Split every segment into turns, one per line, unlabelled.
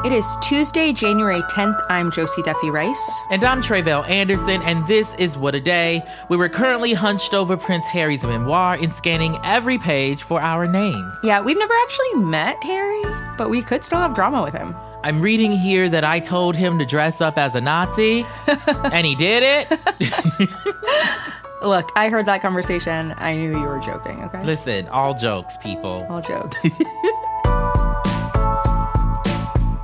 It is Tuesday, January 10th. I'm Josie Duffy Rice.
And I'm Tre'vell Anderson, and this is What a Day. We were currently hunched over Prince Harry's memoir and scanning every page for our names.
Yeah, we've never actually met Harry, but we could still have drama with him.
I'm reading here that I told him to dress up as a Nazi, and he did it.
Look, I heard that conversation. I knew you were joking, okay?
Listen, all jokes, people.
All jokes.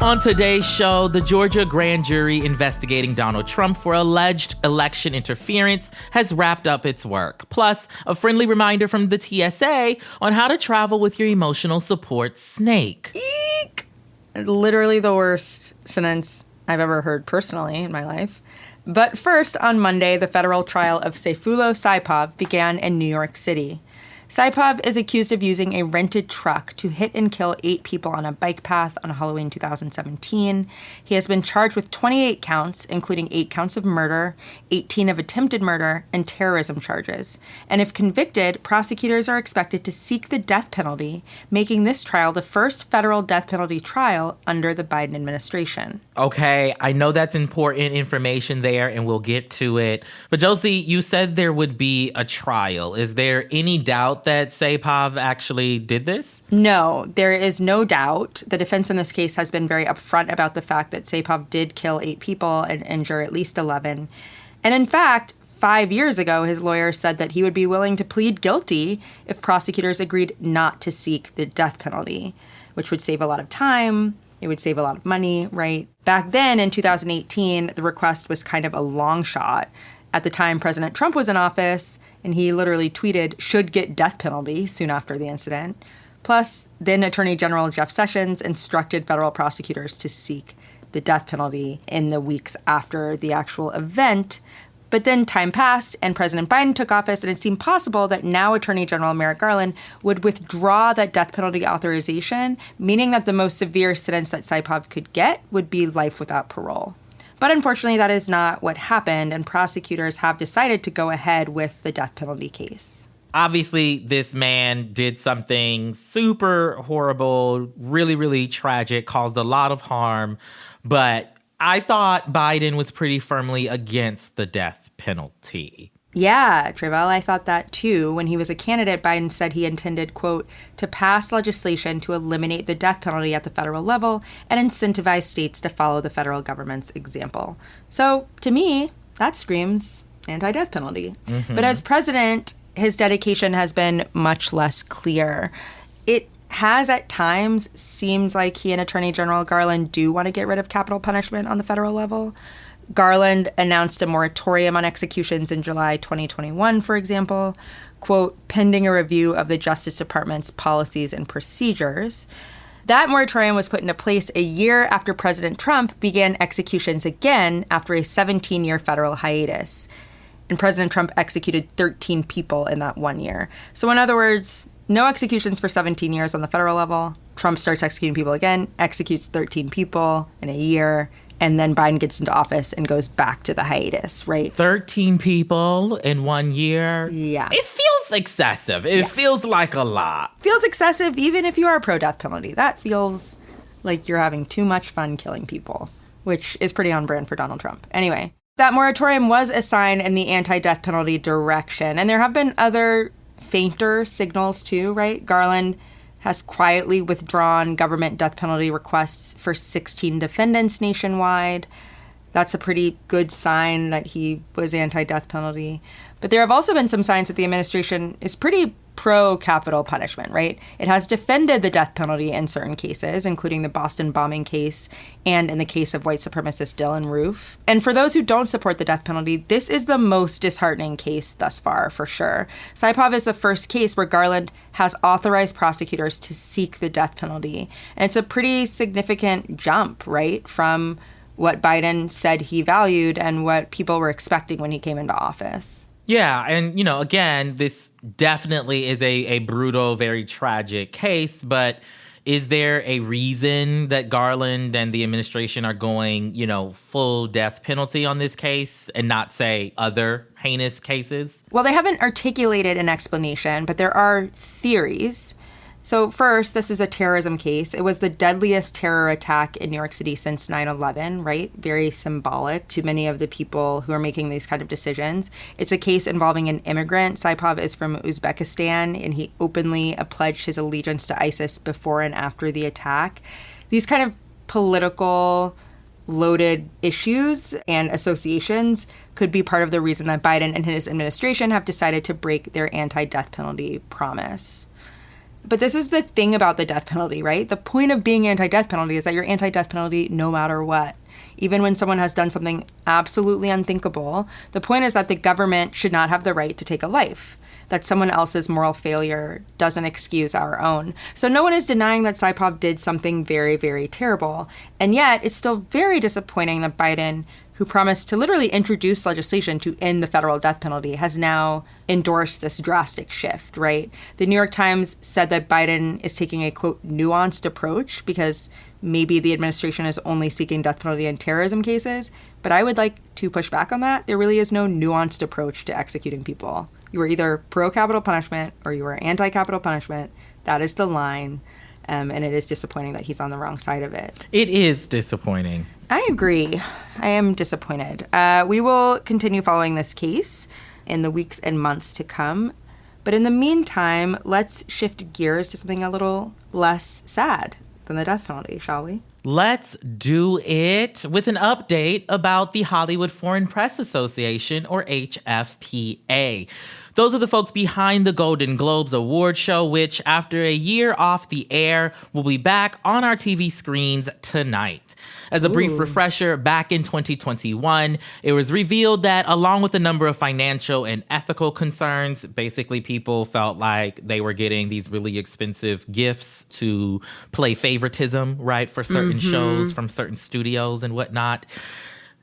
On today's show, the Georgia grand jury investigating Donald Trump for alleged election interference has wrapped up its work. Plus, a friendly reminder from the TSA on how to travel with your emotional support snake.
Eek! Literally the worst sentence I've ever heard personally in my life. But first, on Monday, the federal trial of Sayfullo Saipov began in New York City. Saipov is accused of using a rented truck to hit and kill 8 people on a bike path on Halloween 2017. He has been charged with 28 counts, including 8 counts of murder, 18 of attempted murder, and terrorism charges. And if convicted, prosecutors are expected to seek the death penalty, making this trial the first federal death penalty trial under the Biden administration.
Okay, I know that's important information there, and we'll get to it. But Josie, you said there would be a trial. Is there any doubt that Saipov actually did this?
No, there is no doubt. The defense in this case has been very upfront about the fact that Saipov did kill 8 people and injure at least 11. And in fact, 5 years ago, his lawyer said that he would be willing to plead guilty if prosecutors agreed not to seek the death penalty, which would save a lot of time. It would save a lot of money, right? Back then, in 2018, the request was kind of a long shot. At the time, President Trump was in office, and he literally tweeted, "should get death penalty," soon after the incident. Plus, then Attorney General Jeff Sessions instructed federal prosecutors to seek the death penalty in the weeks after the actual event. But then time passed, and President Biden took office, and it seemed possible that now Attorney General Merrick Garland would withdraw that death penalty authorization, meaning that the most severe sentence that Saipov could get would be life without parole. But unfortunately, that is not what happened, and prosecutors have decided to go ahead with the death penalty case.
Obviously, this man did something super horrible, really, really tragic, caused a lot of harm, but I thought Biden was pretty firmly against the death penalty.
Yeah, Tre'vell, I thought that too. When he was a candidate, Biden said he intended, quote, to pass legislation to eliminate the death penalty at the federal level and incentivize states to follow the federal government's example. So, to me, that screams anti-death penalty. Mm-hmm. But as president, his dedication has been much less clear. It has at times seemed like he and Attorney General Garland do want to get rid of capital punishment on the federal level. Garland announced a moratorium on executions in July 2021, for example, quote, pending a review of the Justice Department's policies and procedures. That moratorium was put into place a year after President Trump began executions again after a 17-year federal hiatus. And President Trump executed 13 people in that 1 year. So in other words, no executions for 17 years on the federal level. Trump starts executing people again, executes 13 people in a year, and then Biden gets into office and goes back to the hiatus, right?
13 people in 1 year?
Yeah.
It feels excessive. It feels like a lot.
Feels excessive even if you are pro-death penalty. That feels like you're having too much fun killing people, which is pretty on brand for Donald Trump. Anyway, that moratorium was a sign in the anti-death penalty direction, and there have been other fainter signals too, right? Garland has quietly withdrawn government death penalty requests for 16 defendants nationwide. That's a pretty good sign that he was anti-death penalty. But there have also been some signs that the administration is pretty pro-capital punishment, right? It has defended the death penalty in certain cases, including the Boston bombing case and in the case of white supremacist Dylan Roof. And for those who don't support the death penalty, this is the most disheartening case thus far, for sure. Saipov is the first case where Garland has authorized prosecutors to seek the death penalty. And it's a pretty significant jump, right, from what Biden said he valued and what people were expecting when he came into office.
Yeah, and, you know, again, this definitely is a brutal, very tragic case, but is there a reason that Garland and the administration are going, you know, full death penalty on this case and not, say, other heinous cases?
Well, they haven't articulated an explanation, but there are theories. So first, this is a terrorism case. It was the deadliest terror attack in New York City since 9/11, right? Very symbolic to many of the people who are making these kind of decisions. It's a case involving an immigrant. Saipov is from Uzbekistan, and he openly pledged his allegiance to ISIS before and after the attack. These kind of political loaded issues and associations could be part of the reason that Biden and his administration have decided to break their anti-death penalty promise. But this is the thing about the death penalty, right? The point of being anti-death penalty is that you're anti-death penalty no matter what. Even when someone has done something absolutely unthinkable, the point is that the government should not have the right to take a life, that someone else's moral failure doesn't excuse our own. So no one is denying that Saipov did something very, very terrible. And yet it's still very disappointing that Biden, who promised to literally introduce legislation to end the federal death penalty, has now endorsed this drastic shift, right? The New York Times said that Biden is taking a, quote, nuanced approach because maybe the administration is only seeking death penalty in terrorism cases. But I would like to push back on that. There really is no nuanced approach to executing people. You are either pro-capital punishment or you are anti-capital punishment. That is the line. And it is disappointing that he's on the wrong side of it.
It is disappointing.
I agree. I am disappointed. We will continue following this case in the weeks and months to come. But in the meantime, let's shift gears to something a little less sad than the death penalty, shall we?
Let's do it with an update about the Hollywood Foreign Press Association, or HFPA. Those are the folks behind the Golden Globes award show, which, after a year off the air, will be back on our TV screens tonight. As a brief refresher, back in 2021, it was revealed that along with a number of financial and ethical concerns, basically people felt like they were getting these really expensive gifts to play favoritism, right, for certain shows from certain studios and whatnot.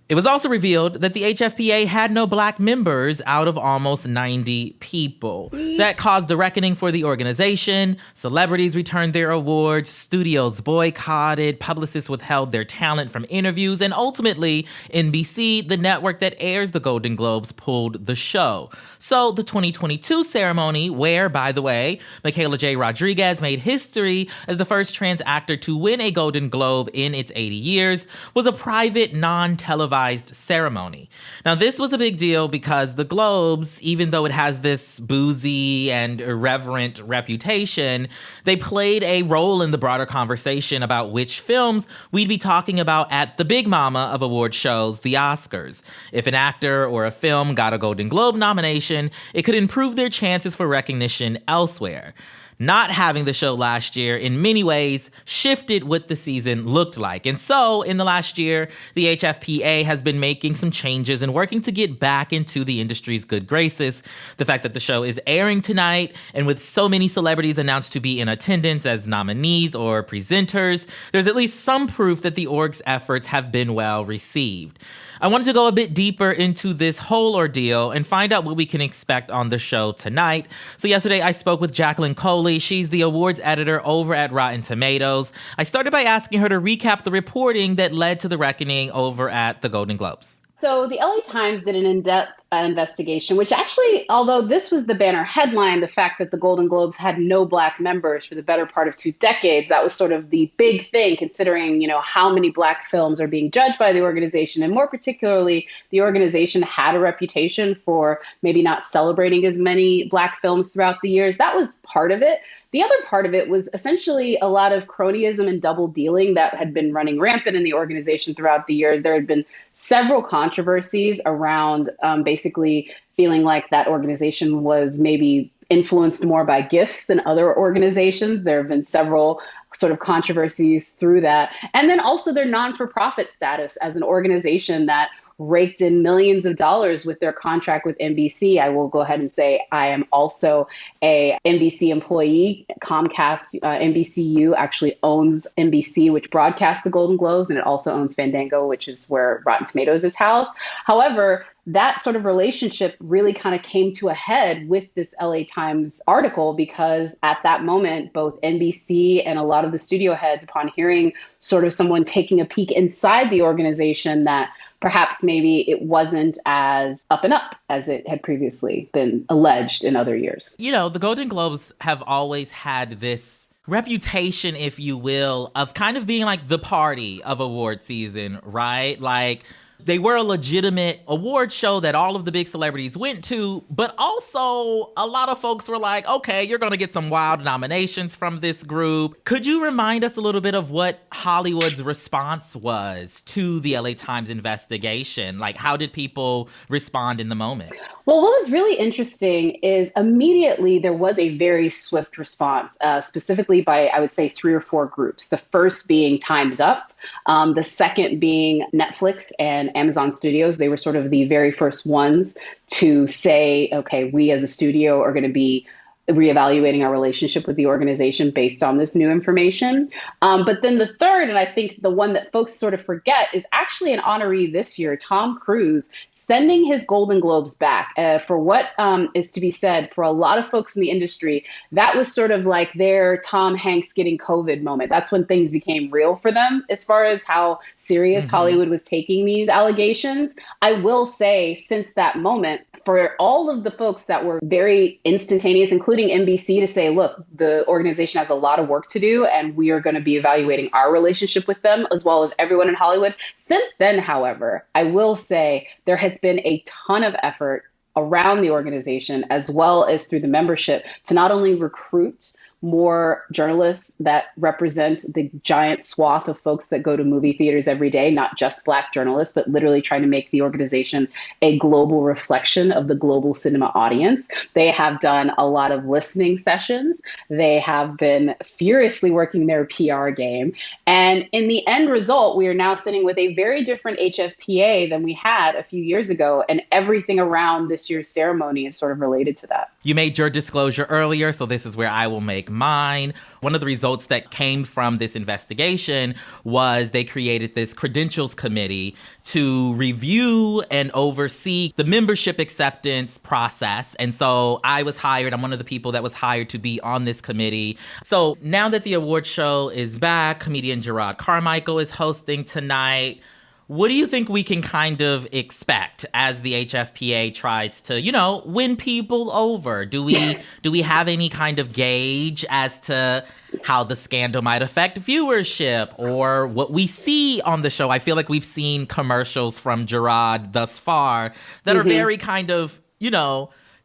It was also revealed that the HFPA had no black members out of almost 90 people. That caused a reckoning for the organization. Celebrities returned their awards, studios boycotted, publicists withheld their talent from interviews, and ultimately, NBC, the network that airs the Golden Globes, pulled the show. So the 2022 ceremony, where, by the way, Michaela J. Rodriguez made history as the first trans actor to win a Golden Globe in its 80 years, was a private, non-televised ceremony. Now, this was a big deal because the Globes, even though it has this boozy and irreverent reputation, they played a role in the broader conversation about which films we'd be talking about at the big mama of award shows, the Oscars. If an actor or a film got a Golden Globe nomination, it could improve their chances for recognition elsewhere. Not having the show last year in many ways shifted what the season looked like. And so in the last year, the HFPA has been making some changes and working to get back into the industry's good graces. The fact that the show is airing tonight, and with so many celebrities announced to be in attendance as nominees or presenters, there's at least some proof that the org's efforts have been well received. I wanted to go a bit deeper into this whole ordeal and find out what we can expect on the show tonight. So yesterday I spoke with Jacqueline Coley. She's the awards editor over at Rotten Tomatoes. I started by asking her to recap the reporting that led to the reckoning over at the Golden Globes.
So the LA Times did an in-depth investigation, which actually, although this was the banner headline, the fact that the Golden Globes had no black members for the better part of 2 decades, that was sort of the big thing, considering, how many black films are being judged by the organization. And more particularly, the organization had a reputation for maybe not celebrating as many black films throughout the years. That was part of it. The other part of it was essentially a lot of cronyism and double dealing that had been running rampant in the organization throughout the years. There had been several controversies around basically feeling like that organization was maybe influenced more by gifts than other organizations. There have been several sort of controversies through that. And then also their non-for-profit status as an organization that raked in millions of dollars with their contract with NBC. I will go ahead and say I am also a NBC employee. Comcast, NBCU actually owns NBC, which broadcasts the Golden Globes, and it also owns Fandango, which is where Rotten Tomatoes is housed. However, that sort of relationship really kind of came to a head with this LA Times article, because at that moment, both NBC and a lot of the studio heads, upon hearing sort of someone taking a peek inside the organization, that perhaps maybe it wasn't as up and up as it had previously been alleged in other years.
The Golden Globes have always had this reputation, if you will, of kind of being like the party of award season, right? Like, they were a legitimate award show that all of the big celebrities went to, but also a lot of folks were like, okay, you're going to get some wild nominations from this group. Could you remind us a little bit of what Hollywood's response was to the LA Times investigation? Like, how did people respond in the moment?
Well, what was really interesting is immediately there was a very swift response, specifically by, I would say, 3 or 4 groups. The first being Time's Up, the second being Netflix and Amazon Studios. They were sort of the very first ones to say, okay, we as a studio are going to be reevaluating our relationship with the organization based on this new information. But then the third, and I think the one that folks sort of forget, is actually an honoree this year, Tom Cruise, sending his Golden Globes back. For what is to be said, for a lot of folks in the industry, that was sort of like their Tom Hanks getting COVID moment. That's when things became real for them as far as how serious Hollywood was taking these allegations. I will say, since that moment, for all of the folks that were very instantaneous, including NBC, to say, look, the organization has a lot of work to do, and we are going to be evaluating our relationship with them, as well as everyone in Hollywood. Since then, however, I will say there has been a ton of effort around the organization, as well as through the membership, to not only recruit more journalists that represent the giant swath of folks that go to movie theaters every day, not just Black journalists, but literally trying to make the organization a global reflection of the global cinema audience. They have done a lot of listening sessions. They have been furiously working their PR game. And in the end result, we are now sitting with a very different HFPA than we had a few years ago. And everything around this year's ceremony is sort of related to that.
You made your disclosure earlier, so this is where I will make mine. One of the results that came from this investigation was they created this credentials committee to review and oversee the membership acceptance process. And so I was hired. I'm one of the people that was hired to be on this committee. So now that the award show is back, comedian Gerard Carmichael is hosting tonight. What do you think we can kind of expect as the HFPA tries to, win people over? Do we have any kind of gauge as to how the scandal might affect viewership or what we see on the show? I feel like we've seen commercials from Gerard thus far that are very kind of,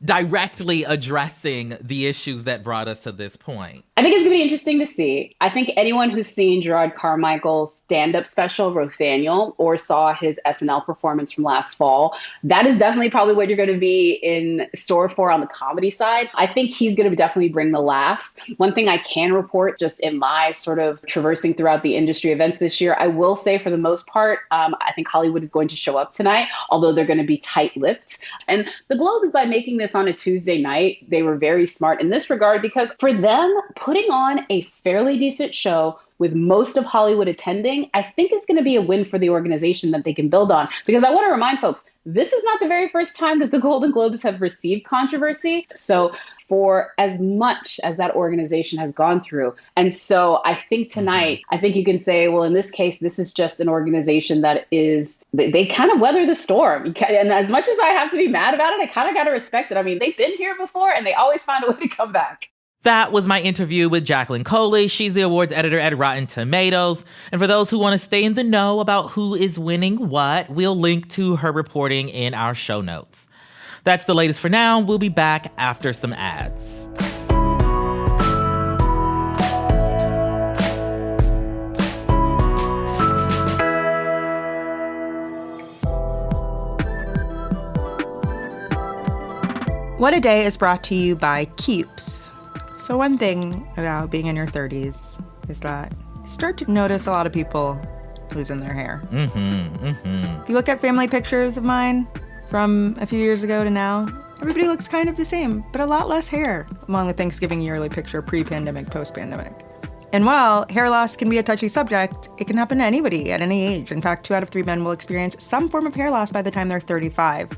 directly addressing the issues that brought us to this point.
I think it's going to be interesting to see. I think anyone who's seen Gerard Carmichael's stand-up special, Rothaniel, or saw his SNL performance from last fall, that is definitely probably what you're going to be in store for on the comedy side. I think he's going to definitely bring the laughs. One thing I can report just in my sort of traversing throughout the industry events this year, I will say for the most part, I think Hollywood is going to show up tonight, although they're going to be tight-lipped. And the Globes, by making this on a Tuesday night, they were very smart in this regard, because for them, putting on a fairly decent show with most of Hollywood attending, I think it's going to be a win for the organization that they can build on. Because I want to remind folks, this is not the very first time that the Golden Globes have received controversy. So for as much as that organization has gone through. And so I think tonight, I think you can say, well, in this case, this is just an organization that is, they kind of weather the storm. And as much as I have to be mad about it, I kind of got to respect it. I mean, they've been here before and they always find a way to come back.
That was my interview with Jacqueline Coley. She's the awards editor at Rotten Tomatoes. And for those who want to stay in the know about who is winning what, we'll link to her reporting in our show notes. That's the latest for now. We'll be back after some ads.
What a Day is brought to you by Keeps. So one thing about being in your 30s is that you start to notice a lot of people losing their hair. If you look at family pictures of mine from a few years ago to now, everybody looks kind of the same, but a lot less hair among the Thanksgiving yearly picture pre-pandemic, post-pandemic. And while hair loss can be a touchy subject, it can happen to anybody at any age. In fact, 2 out of 3 men will experience some form of hair loss by the time they're 35.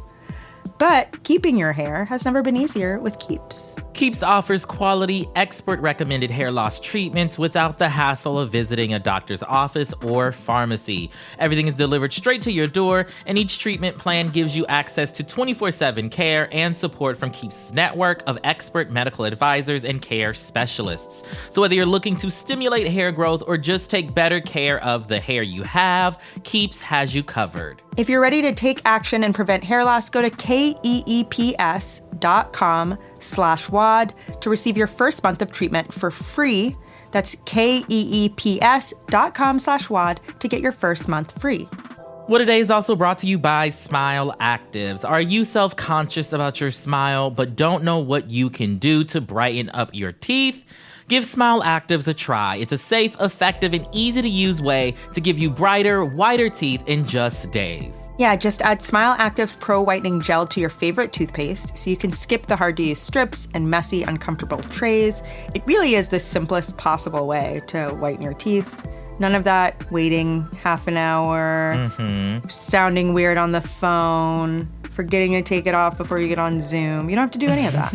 But keeping your hair has never been easier with Keeps.
Keeps offers quality, expert-recommended hair loss treatments without the hassle of visiting a doctor's office or pharmacy. Everything is delivered straight to your door, and each treatment plan gives you access to 24/7 care and support from Keeps' network of expert medical advisors and care specialists. So whether you're looking to stimulate hair growth or just take better care of the hair you have, Keeps has you covered.
If you're ready to take action and prevent hair loss, go to keeps.com/WAD to receive your first month of treatment for free. That's keeps.com/WAD to get your first month free.
What Today is also brought to you by Smile Actives. Are you self-conscious about your smile but don't know what you can do to brighten up your teeth? Give Smile Actives a try. It's a safe, effective, and easy-to-use way to give you brighter, whiter teeth in just days.
Yeah, just add Smile Active Pro Whitening Gel to your favorite toothpaste so you can skip the hard-to-use strips and messy, uncomfortable trays. It really is the simplest possible way to whiten your teeth. None of that waiting half an hour, sounding weird on the phone, forgetting to take it off before you get on Zoom. You don't have to do any of that.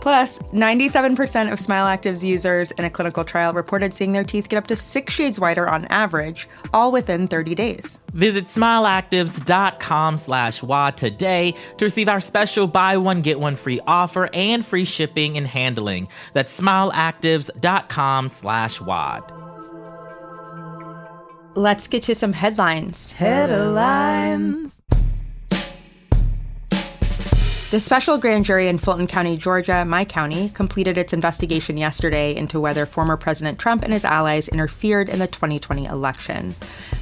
Plus, 97% of Smile Active's users in a clinical trial reported seeing their teeth get up to 6 shades whiter on average, all within 30 days.
Visit smileactives.com/WAD today to receive our special buy one, get one free offer and free shipping and handling. That's smileactives.com/WAD.
Let's get to some headlines.
Headlines.
The special grand jury in Fulton County, Georgia, my county, completed its investigation yesterday into whether former President Trump and his allies interfered in the 2020 election.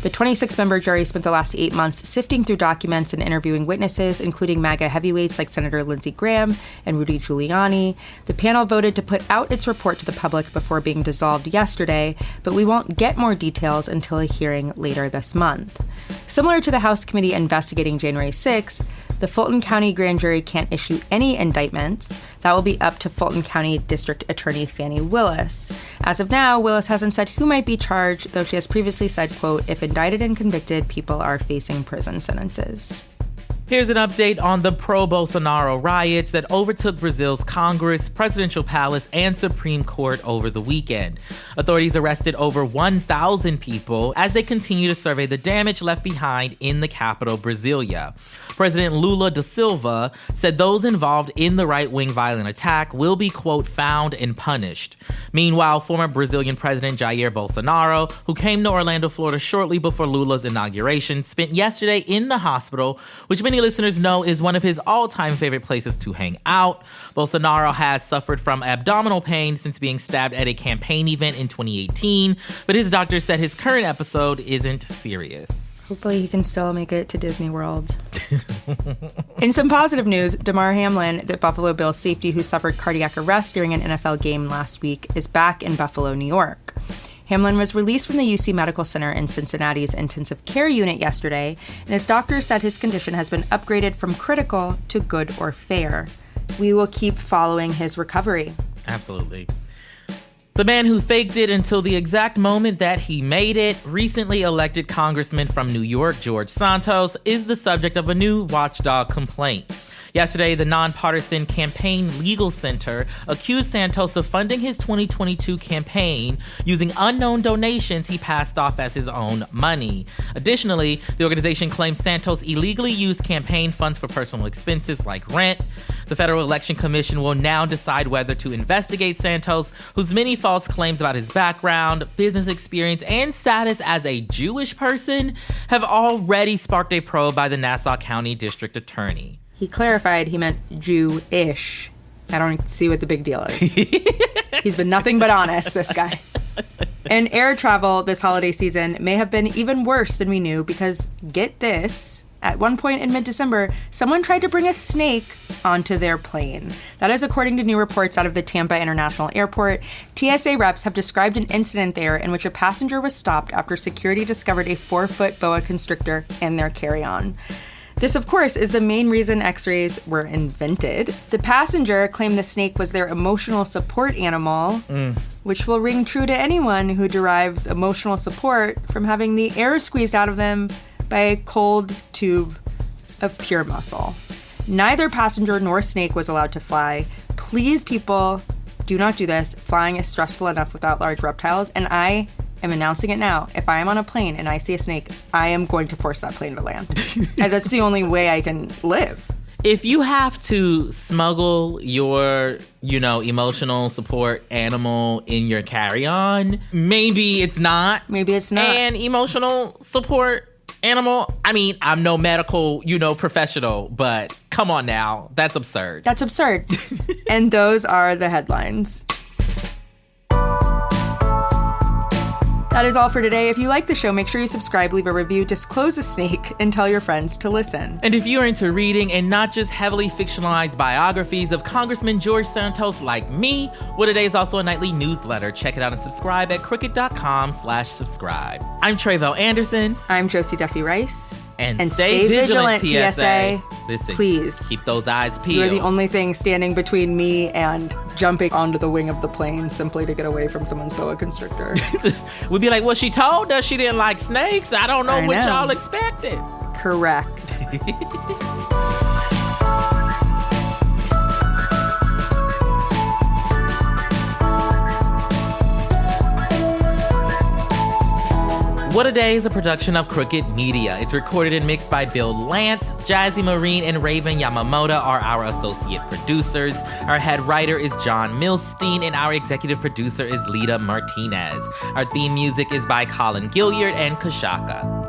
The 26-member jury spent the last 8 months sifting through documents and interviewing witnesses, including MAGA heavyweights like Senator Lindsey Graham and Rudy Giuliani. The panel voted to put out its report to the public before being dissolved yesterday, but we won't get more details until a hearing later this month. Similar to the House committee investigating January 6th, the Fulton County grand jury can't issue any indictments. That will be up to Fulton County District Attorney Fani Willis. As of now, Willis hasn't said who might be charged, though she has previously said, quote, if indicted and convicted, people are facing prison sentences.
Here's an update on the pro-Bolsonaro riots that overtook Brazil's Congress, presidential palace, and Supreme Court over the weekend. Authorities arrested over 1,000 people as they continue to survey the damage left behind in the capital, Brasilia. President Lula da Silva said those involved in the right-wing violent attack will be, quote, found and punished. Meanwhile, former Brazilian President Jair Bolsonaro, who came to Orlando, Florida shortly before Lula's inauguration, spent yesterday in the hospital, which many listeners know is one of his all-time favorite places to hang out. Bolsonaro has suffered from abdominal pain since being stabbed at a campaign event in 2018, but his doctor said his current episode isn't serious.
Hopefully he can still make it to Disney World. In some positive news, Damar Hamlin, the Buffalo Bills safety who suffered cardiac arrest during an NFL game last week, is back in Buffalo, New York. Hamlin was released from the UC Medical Center in Cincinnati's intensive care unit yesterday, and his doctor said his condition has been upgraded from critical to good or fair. We will keep following his recovery.
Absolutely. The man who faked it until the exact moment that he made it, recently elected Congressman from New York, George Santos, is the subject of a new watchdog complaint. Yesterday, the nonpartisan Campaign Legal Center accused Santos of funding his 2022 campaign using unknown donations he passed off as his own money. Additionally, the organization claims Santos illegally used campaign funds for personal expenses like rent. The Federal Election Commission will now decide whether to investigate Santos, whose many false claims about his background, business experience, and status as a Jewish person have already sparked a probe by the Nassau County District Attorney.
He clarified he meant Jew-ish. I don't see what the big deal is. He's been nothing but honest, this guy. And air travel this holiday season may have been even worse than we knew because, get this, at one point in mid-December, someone tried to bring a snake onto their plane. That is according to new reports out of the Tampa International Airport. TSA reps have described an incident there in which a passenger was stopped after security discovered a 4-foot boa constrictor in their carry-on. This, of course, is the main reason x-rays were invented. The passenger claimed the snake was their emotional support animal, which will ring true to anyone who derives emotional support from having the air squeezed out of them by a cold tube of pure muscle. Neither passenger nor snake was allowed to fly. Please, people, do not do this. Flying is stressful enough without large reptiles, and I am announcing it now. If I am on a plane and I see a snake, I am going to force that plane to land. And that's the only way I can live.
If you have to smuggle your, emotional support animal in your carry-on, maybe it's not.
Maybe it's not.
An emotional support animal. I mean, I'm no medical, professional, but come on now. That's absurd.
That's absurd. And those are the headlines. That is all for today. If you like the show, make sure you subscribe, leave a review, disclose a snake, and tell your friends to listen.
And if you're into reading and not just heavily fictionalized biographies of Congressman George Santos like me, What A Day is also a nightly newsletter. Check it out and subscribe at crooked.com/subscribe. I'm Trevo Anderson.
I'm Josie Duffy Rice.
And stay vigilant, TSA.
Listen, please.
Keep those eyes peeled.
You're the only thing standing between me and jumping onto the wing of the plane simply to get away from someone's boa constrictor.
We'd be like, well, she told us she didn't like snakes. I don't know what y'all expected.
Correct.
What A Day is a production of Crooked Media. It's recorded and mixed by Bill Lance. Jazzy Marine and Raven Yamamoto are our associate producers. Our head writer is John Milstein, and our executive producer is Lita Martinez. Our theme music is by Colin Gilliard and Kashaka.